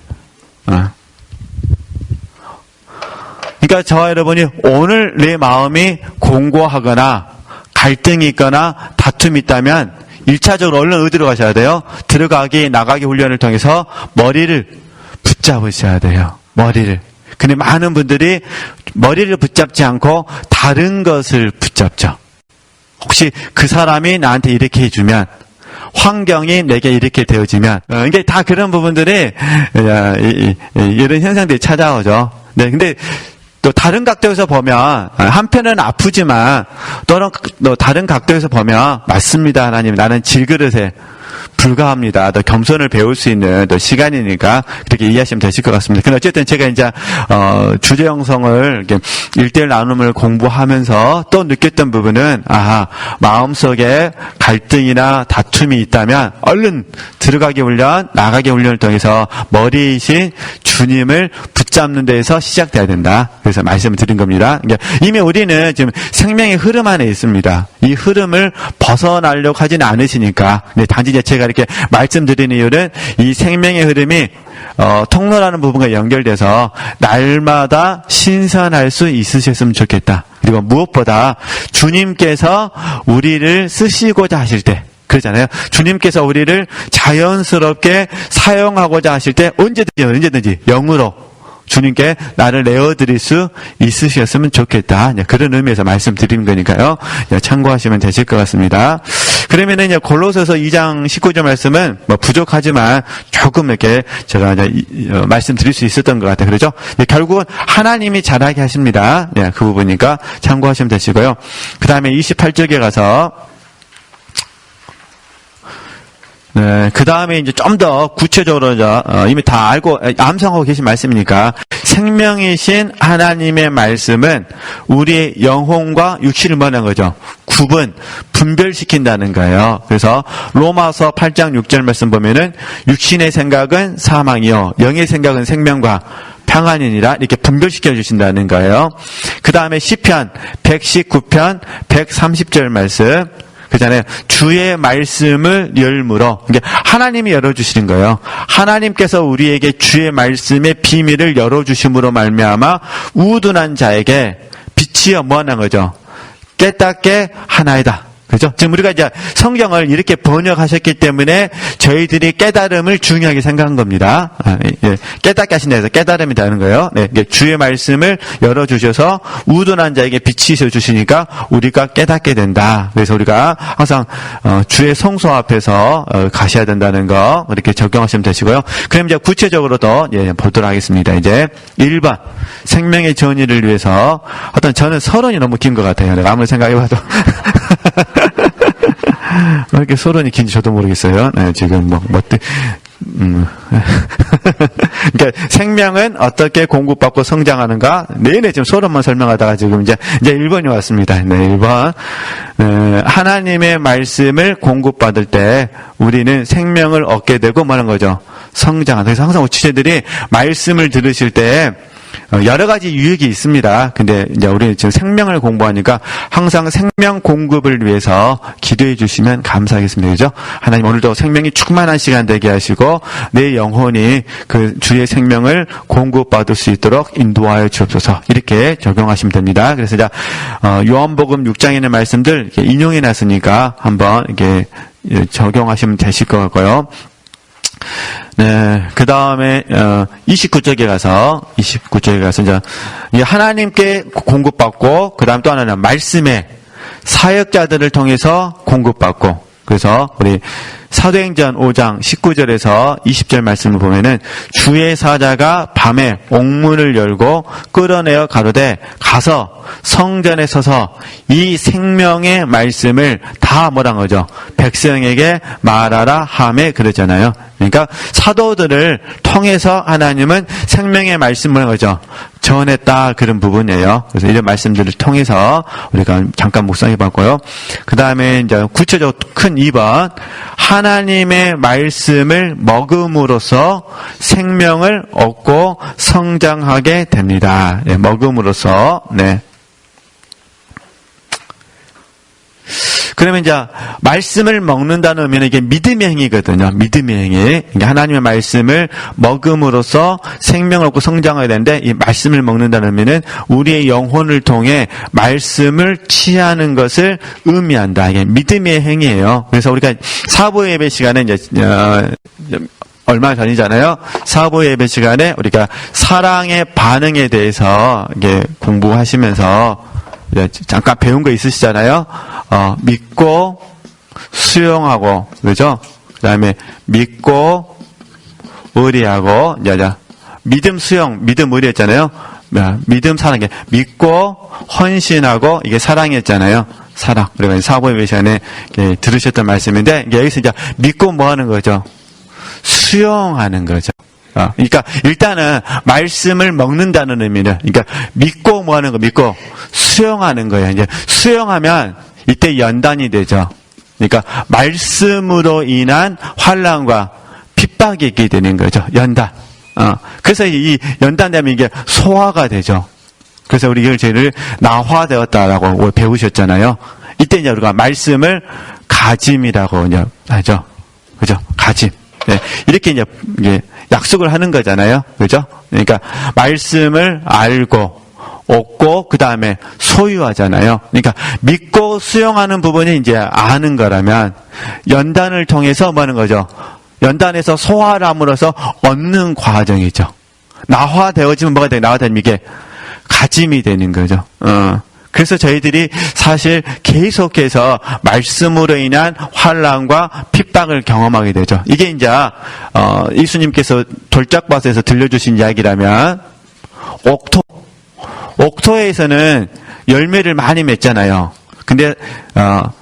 그러니까 저와 여러분이 오늘 내 마음이 공고하거나 갈등이 있거나 다툼이 있다면 1차적으로 얼른 어디로 가셔야 돼요? 들어가기 나가기 훈련을 통해서 머리를 붙잡으셔야 돼요. 머리를. 근데 많은 분들이 머리를 붙잡지 않고 다른 것을 붙잡죠. 혹시 그 사람이 나한테 이렇게 해주면 환경이 내게 이렇게 되어지면 이게 다 그런 부분들이 이런 현상들이 찾아오죠. 네, 근데 또 다른 각도에서 보면 한편은 아프지만 또 다른 각도에서 보면 맞습니다. 하나님 나는 질그릇에 불과합니다. 더 겸손을 배울 수 있는 또 시간이니까 그렇게 이해하시면 되실 것 같습니다. 근데 어쨌든 제가 이제 주제 형성을 이렇게 1:1 나눔을 공부하면서 또 느꼈던 부분은 마음속에 갈등이나 다툼이 있다면 얼른 들어가기 훈련, 나가기 훈련을 통해서 머리이신 주님을 붙잡는 데에서 시작돼야 된다. 그래서 말씀을 드린 겁니다. 그러니까 이미 우리는 지금 생명의 흐름 안에 있습니다. 이 흐름을 벗어나려고 하지는 않으시니까. 단지 이제 제가 이렇게 말씀드리는 이유는 이 생명의 흐름이 통로라는 부분과 연결돼서 날마다 신선할 수 있으셨으면 좋겠다. 그리고 무엇보다 주님께서 우리를 쓰시고자 하실 때 그러잖아요. 주님께서 우리를 자연스럽게 사용하고자 하실 때 언제든지 영으로 주님께 나를 내어드릴 수 있으셨으면 좋겠다. 그런 의미에서 말씀드린 거니까요. 참고하시면 되실 것 같습니다. 그러면은 이제 골로새서 2장 19절 말씀은 뭐 부족하지만 조금 이렇게 제가 이제 말씀드릴 수 있었던 것 같아요. 그렇죠? 결국은 하나님이 잘하게 하십니다. 그 부분이니까 참고하시면 되시고요. 그 다음에 28절에 가서 그 다음에 이제 좀 더 구체적으로 이미 다 알고 암송하고 계신 말씀이니까 생명이신 하나님의 말씀은 우리의 영혼과 육신을 뭐라는 거죠? 분별시킨다는 거예요. 그래서 로마서 8장 6절 말씀 보면은 육신의 생각은 사망이요 영의 생각은 생명과 평안이니라 이렇게 분별시켜 주신다는 거예요. 그 다음에 시편 119편 130절 말씀 그잖아요. 주의 말씀을 열므로 그러니까 하나님이 열어주시는 거예요. 하나님께서 우리에게 주의 말씀의 비밀을 열어주심으로 말미암아 우둔한 자에게 빛이여 뭐하는 거죠? 깨닫게 하나이다. 그죠? 지금 우리가 이제 성경을 이렇게 번역하셨기 때문에 저희들이 깨달음을 중요하게 생각한 겁니다. 깨닫게 하신다 해서 깨달음이 되는 거예요. 주의 말씀을 열어주셔서 우둔한 자에게 빛이셔 주시니까 우리가 깨닫게 된다. 그래서 우리가 항상 주의 성소 앞에서 가셔야 된다는 거 이렇게 적용하시면 되시고요. 그럼 이제 구체적으로 더 보도록 하겠습니다. 이제 1번 생명의 전의를 위해서 저는 서론이 너무 긴 것 같아요. 내가 아무리 생각해봐도 왜 이렇게 서론이 긴지 저도 모르겠어요. 지금 그러니까 생명은 어떻게 공급받고 성장하는가? 내내 지금 서론만 설명하다가 지금 이제 1번이 왔습니다. 1번. 하나님의 말씀을 공급받을 때 우리는 생명을 얻게 되고 뭐하는 거죠? 성장하는. 그래서 항상 지체들이 말씀을 들으실 때 여러 가지 유익이 있습니다. 근데 이제 우리는 지금 생명을 공부하니까 항상 생명 공급을 위해서 기도해 주시면 감사하겠습니다. 그죠? 하나님 오늘도 생명이 충만한 시간 되게 하시고 내 영혼이 그 주의 생명을 공급받을 수 있도록 인도하여 주옵소서. 이렇게 적용하시면 됩니다. 그래서 이제 요한복음 6장에 있는 말씀들 이렇게 인용해 놨으니까 한번 이렇게 적용하시면 되실 것 같고요. 그 다음에 29쪽에 가서 이제 하나님께 공급받고 그 다음 또 하나는 말씀의 사역자들을 통해서 공급받고 그래서 우리 사도행전 5장 19절에서 20절 말씀을 보면은 주의 사자가 밤에 옥문을 열고 끌어내어 가로되 가서 성전에 서서 이 생명의 말씀을 다 뭐란 거죠? 백성에게 말하라 하매 그러잖아요. 그러니까 사도들을 통해서 하나님은 생명의 말씀을 거죠. 전했다 그런 부분이에요. 그래서 이런 말씀들을 통해서 우리가 잠깐 묵상해 봤고요. 그 다음에 이제 구체적으로 큰 2번 하나님의 말씀을 먹음으로써 생명을 얻고 성장하게 됩니다. 먹음으로써 그러면 이제 말씀을 먹는다는 의미는 이게 믿음의 행위거든요. 믿음의 행위. 그러니까 하나님의 말씀을 먹음으로써 생명을 얻고 성장해야 되는데 이 말씀을 먹는다는 의미는 우리의 영혼을 통해 말씀을 취하는 것을 의미한다. 이게 믿음의 행위예요. 그래서 우리가 사부 예배 시간에 이제 얼마 전이잖아요. 사부 예배 시간에 우리가 사랑의 반응에 대해서 이게 공부하시면서 잠깐 배운 거 있으시잖아요. 믿고 수용하고 그죠? 그다음에 믿고 의리하고 믿음 수용, 믿음 의리 했잖아요. 믿음, 사랑, 믿고 헌신하고 이게 사랑이었잖아요. 사랑. 우리가 사복음의 시간에 들으셨던 말씀인데 여기서 이제 믿고 뭐 하는 거죠? 수용하는 거죠. 그러니까 일단은 말씀을 먹는다는 의미는 그러니까 믿고 뭐 하는 거? 믿고 수용하는 거예요. 이제 수용하면 이때 연단이 되죠. 그러니까 말씀으로 인한 환난과 핍박이 있게 되는 거죠. 연단. 그래서 이 연단되면 이게 소화가 되죠. 그래서 우리 이걸 제일 나화되었다라고 배우셨잖아요. 이때 이제 우리가 말씀을 가짐이라고 이제 하죠. 그죠? 가짐. 네. 이렇게 이제 약속을 하는 거잖아요. 그죠? 그러니까 말씀을 알고 얻고 그 다음에 소유하잖아요. 그러니까 믿고 수용하는 부분이 이제 아는 거라면 연단을 통해서 뭐 하는 거죠? 연단에서 소화를 함으로써 얻는 과정이죠. 나화되어지면 뭐가 돼요? 나화되면 이게 가짐이 되는 거죠. 그래서 저희들이 사실 계속해서 말씀으로 인한 환난과 핍박을 경험하게 되죠. 이게 이제 예수님께서 돌짝밭에서 들려주신 이야기라면 옥토에서는 열매를 많이 맺잖아요. 근데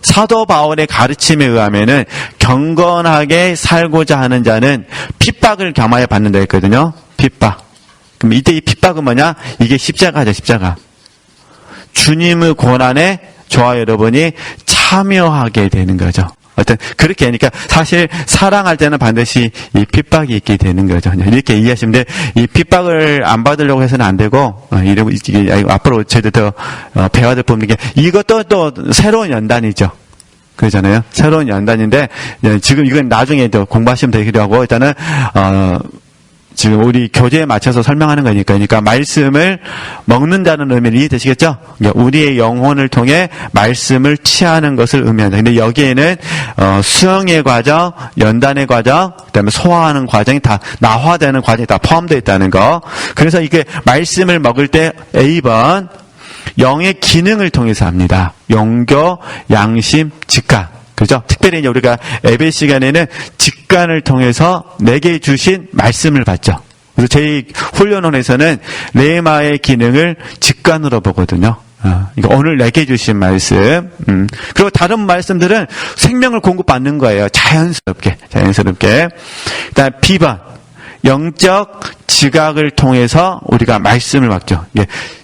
사도 바울의 가르침에 의하면은 경건하게 살고자 하는 자는 핍박을 겸하여 받는다 했거든요. 핍박. 그럼 이때 이 핍박은 뭐냐? 이게 십자가죠, 십자가. 주님의 고난에 저와 여러분이 참여하게 되는 거죠. 어떤 그렇게 하니까 사실 사랑할 때는 반드시 이 핍박이 있게 되는 거죠. 이렇게 이해하시면 돼. 이 핍박을 안 받으려고 해서는 안 되고 이게 앞으로 저희들 더 배워야 될 부분인 게 이것도 또 새로운 연단이죠. 그러잖아요. 새로운 연단인데 지금 이건 나중에 또 공부하시면 되기도 하고 일단은 지금 우리 교재에 맞춰서 설명하는 거니까. 그러니까 말씀을 먹는다는 의미를 이해되시겠죠? 그러니까 우리의 영혼을 통해 말씀을 취하는 것을 의미한다. 근데 여기에는 수용의 과정, 연단의 과정, 그다음에 소화하는 과정이 다 나화되는 과정이 다 포함되어 있다는 거. 그래서 이게 말씀을 먹을 때 A번 영의 기능을 통해서 합니다. 영교, 양심, 직관. 그죠? 특별히 이제 우리가 예배 시간에는 직관을 통해서 내게 주신 말씀을 받죠. 그래서 저희 훈련원에서는 레마의 기능을 직관으로 보거든요. 그러니까 오늘 내게 주신 말씀. 그리고 다른 말씀들은 생명을 공급받는 거예요. 자연스럽게. 그다음 B번. 영적 지각을 통해서 우리가 말씀을 받죠.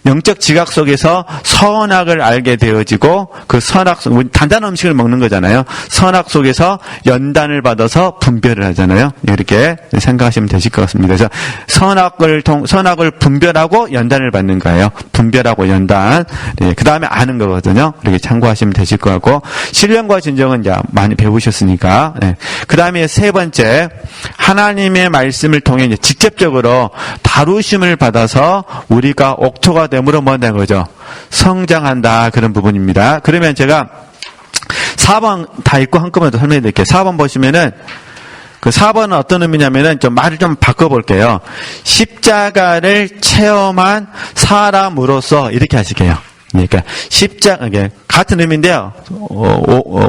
영적 지각 속에서 선악을 알게 되어지고 그 선악 단단한 음식을 먹는 거잖아요. 선악 속에서 연단을 받아서 분별을 하잖아요. 이렇게 생각하시면 되실 것 같습니다. 그래서 선악을 분별하고 연단을 받는 거예요. 분별하고 연단. 그 다음에 아는 거거든요. 이렇게 참고하시면 되실 것 같고 신령과 진정은 이제 많이 배우셨으니까. 그 다음에 세 번째 하나님의 말씀을 통해 이제 직접적으로 다루심을 받아서 우리가 옥토가 됨으로 뭐 한다는 거죠? 성장한다. 그런 부분입니다. 그러면 제가 4번 다 읽고 한꺼번에 더 설명해 드릴게요. 4번 보시면은 그 4번은 어떤 의미냐면은 좀 말을 좀 바꿔볼게요. 십자가를 체험한 사람으로서 이렇게 하실게요. 그러니까 십자가 같은 의미인데요.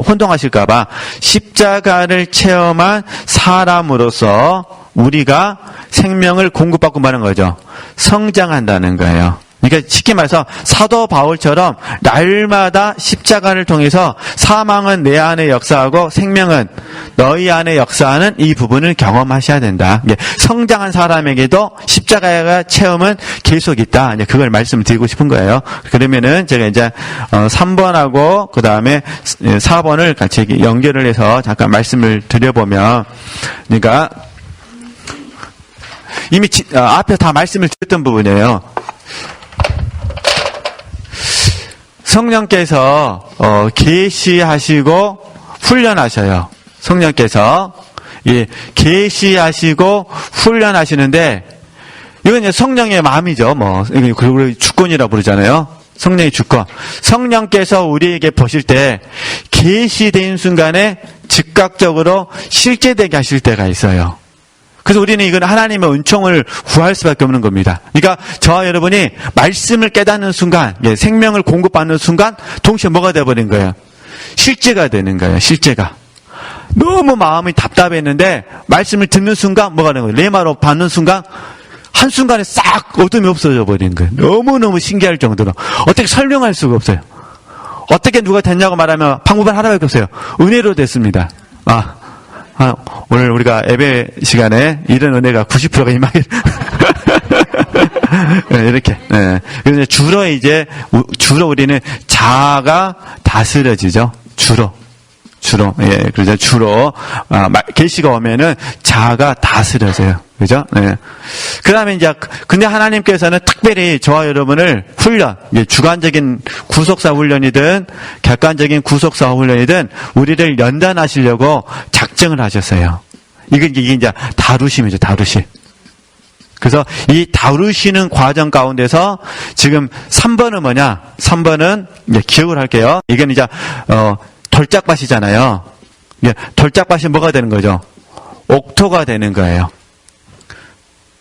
혼동하실까봐 십자가를 체험한 사람으로서 우리가 생명을 공급받고 말하는 거죠. 성장한다는 거예요. 그러니까 쉽게 말해서 사도 바울처럼 날마다 십자가를 통해서 사망은 내 안에 역사하고 생명은 너희 안에 역사하는 이 부분을 경험하셔야 된다. 성장한 사람에게도 십자가의 체험은 계속 있다. 이제 그걸 말씀드리고 싶은 거예요. 그러면은 제가 이제 3번하고 그 다음에 4번을 같이 연결을 해서 잠깐 말씀을 드려보면, 그러니까 이미 앞에 다 말씀을 드렸던 부분이에요. 성령께서 계시하시고 훈련하셔요. 성령께서 계시하시고 훈련하시는데 이건 이제 성령의 마음이죠. 그리고 주권이라고 부르잖아요. 성령의 주권. 성령께서 우리에게 보실 때 계시된 순간에 즉각적으로 실제되게 하실 때가 있어요. 그래서 우리는 이건 하나님의 은총을 구할 수밖에 없는 겁니다. 그러니까 저와 여러분이 말씀을 깨닫는 순간, 생명을 공급받는 순간 동시에 뭐가 되어버린 거예요? 실제가 되는 거예요. 실제가. 너무 마음이 답답했는데 말씀을 듣는 순간 뭐가 되는 거예요? 레마로 받는 순간 한순간에 싹 어둠이 없어져 버리는 거예요. 너무너무 신기할 정도로. 어떻게 설명할 수가 없어요. 어떻게 누가 됐냐고 말하면 방법은 하나밖에 없어요. 은혜로 됐습니다. 오늘 우리가 예배 시간에 이런 은혜가 90%가 임하길. 네, 이렇게. 네. 그래서 주로 우리는 자아가 다스려지죠. 주로. 예, 그래서 주로, 계시가 오면은 자아가 다스려져요. 그죠? 네. 그 다음에 근데 하나님께서는 특별히 저와 여러분을 주관적인 구속사 훈련이든, 객관적인 구속사 훈련이든, 우리를 연단하시려고 작정을 하셨어요. 이게 이제 다루심이죠, 다루심. 그래서 이 다루시는 과정 가운데서 지금 3번은 뭐냐? 3번은 이제 기억을 할게요. 이건 이제, 돌짝밭이잖아요. 돌짝밭이 뭐가 되는 거죠? 옥토가 되는 거예요.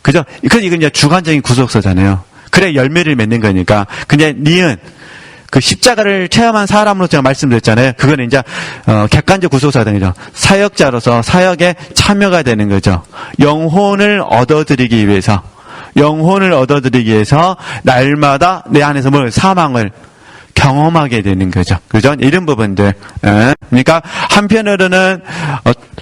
그죠? 이건 이제 주관적인 구속사잖아요. 그래 열매를 맺는 거니까. 근데 니은 그 십자가를 체험한 사람으로 제가 말씀드렸잖아요. 그거는 이제 객관적 구속사가 되는 거죠. 사역자로서 사역에 참여가 되는 거죠. 영혼을 얻어들이기 위해서 날마다 내 안에서 사망을 경험하게 되는 거죠. 그죠? 이런 부분들. 그러니까 한편으로는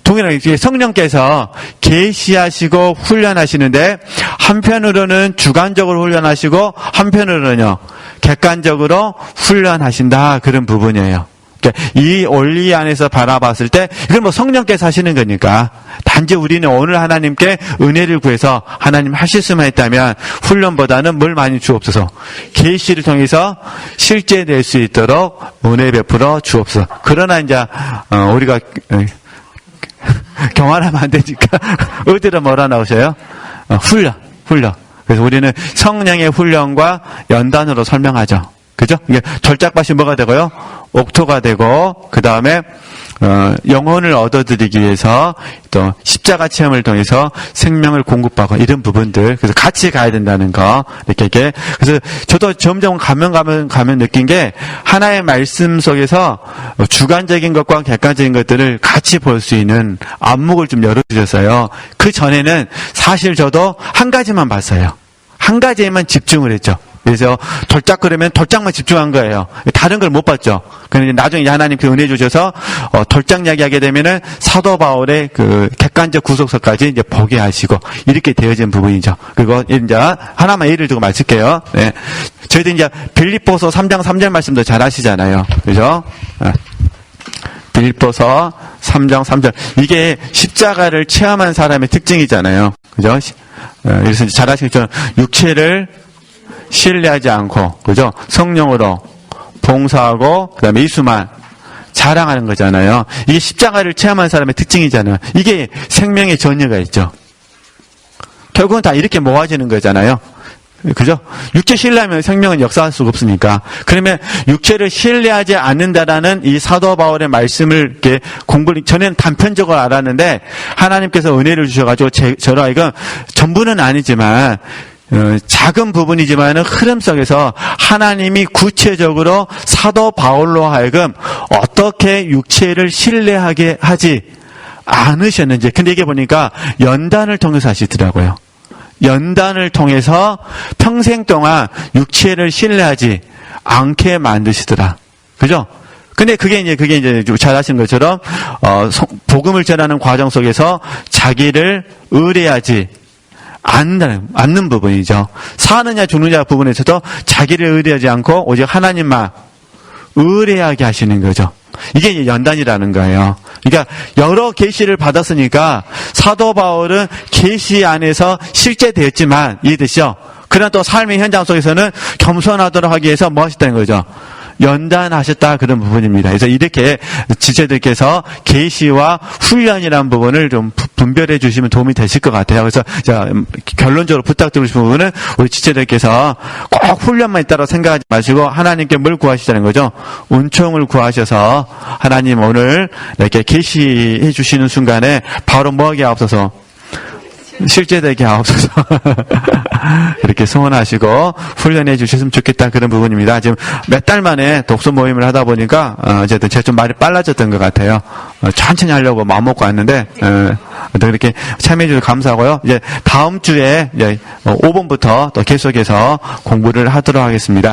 동일하게 성령께서 계시하시고 훈련하시는데 한편으로는 주관적으로 훈련하시고 한편으로는요 객관적으로 훈련하신다 그런 부분이에요. 그러니까 이 원리 안에서 바라봤을 때 이건 성령께서 하시는 거니까 단지 우리는 오늘 하나님께 은혜를 구해서 하나님 하실 수만 있다면 훈련보다는 뭘 많이 주옵소서. 계시를 통해서 실제될 수 있도록 은혜 베풀어 주옵소서. 그러나 이제 우리가 경험하면 안 되니까 어디로 뭐라 나오셔요? 훈련. 그래서 우리는 성령의 훈련과 연단으로 설명하죠. 그죠? 이게 절짝밭이 뭐가 되고요? 옥토가 되고, 그 다음에, 영혼을 얻어들이기 위해서 또 십자가 체험을 통해서 생명을 공급하고 이런 부분들. 그래서 같이 가야 된다는 거. 이렇게. 그래서 저도 점점 가면 느낀 게 하나의 말씀 속에서 주관적인 것과 객관적인 것들을 같이 볼 수 있는 안목을 좀 열어주셨어요. 그 전에는 사실 저도 한 가지만 봤어요. 한 가지에만 집중을 했죠. 그래서 돌짝 그러면 돌짝만 집중한 거예요. 다른 걸 못 봤죠. 그런데 나중에 하나님께 은혜 주셔서 돌짝 이야기하게 되면은 사도 바울의 그 객관적 구속서까지 이제 보게 하시고 이렇게 되어진 부분이죠. 그리고 이제 하나만 예를 들고 말씀할게요. 네. 저희도 이제 빌립보서 3장 3절 말씀도 잘 하시잖아요. 그죠? 빌립보서 3장 3절. 이게 십자가를 체험한 사람의 특징이잖아요. 그죠? 그래서 잘 아시겠죠? 육체를 신뢰하지 않고, 그죠? 성령으로 봉사하고, 그 다음에 이수만 자랑하는 거잖아요. 이게 십자가를 체험한 사람의 특징이잖아요. 이게 생명의 전유가 있죠. 결국은 다 이렇게 모아지는 거잖아요. 그죠? 육체 신뢰하면 생명은 역사할 수가 없으니까. 그러면 육체를 신뢰하지 않는다라는 이 사도 바울의 말씀을 이렇게 전에는 단편적으로 알았는데, 하나님께서 은혜를 주셔가지고 저로 하여금 전부는 아니지만, 작은 부분이지만은 흐름 속에서 하나님이 구체적으로 사도 바울로 하여금 어떻게 육체를 신뢰하게 하지 않으셨는지. 근데 이게 보니까 연단을 통해서 하시더라고요. 연단을 통해서 평생 동안 육체를 신뢰하지 않게 만드시더라. 그죠? 근데 그게 이제 잘 아시는 것처럼, 복음을 전하는 과정 속에서 자기를 의뢰하지 않는 부분이죠. 사느냐 죽느냐 부분에서도 자기를 의뢰하지 않고 오직 하나님만 의뢰하게 하시는 거죠. 이게 이제 연단이라는 거예요. 그러니까 여러 계시를 받았으니까 사도 바울은 계시 안에서 실제되었지만 이해되시죠? 그러나 또 삶의 현장 속에서는 겸손하도록 하기 위해서 뭐 하셨다는 거죠? 연단하셨다 그런 부분입니다. 그래서 이렇게 지체들께서 계시와 훈련이라는 부분을 좀 분별해 주시면 도움이 되실 것 같아요. 그래서 결론적으로 부탁드리고 싶은 부분은 우리 지체들께서 꼭 훈련만 있다고 생각하지 마시고 하나님께 뭘 구하시자는 거죠? 은총을 구하셔서 하나님 오늘 이렇게 계시해 주시는 순간에 바로 뭐하게 하옵소서? 실제되게 하옵소서. 이렇게 소원하시고 훈련해 주셨으면 좋겠다 그런 부분입니다. 지금 몇 달 만에 독서 모임을 하다 보니까 어쨌든 제가 좀 말이 빨라졌던 것 같아요. 천천히 하려고 마음 먹고 왔는데 이렇게 참여해 주셔서 감사하고요. 이제 다음 주에 이제 5번부터 또 계속해서 공부를 하도록 하겠습니다.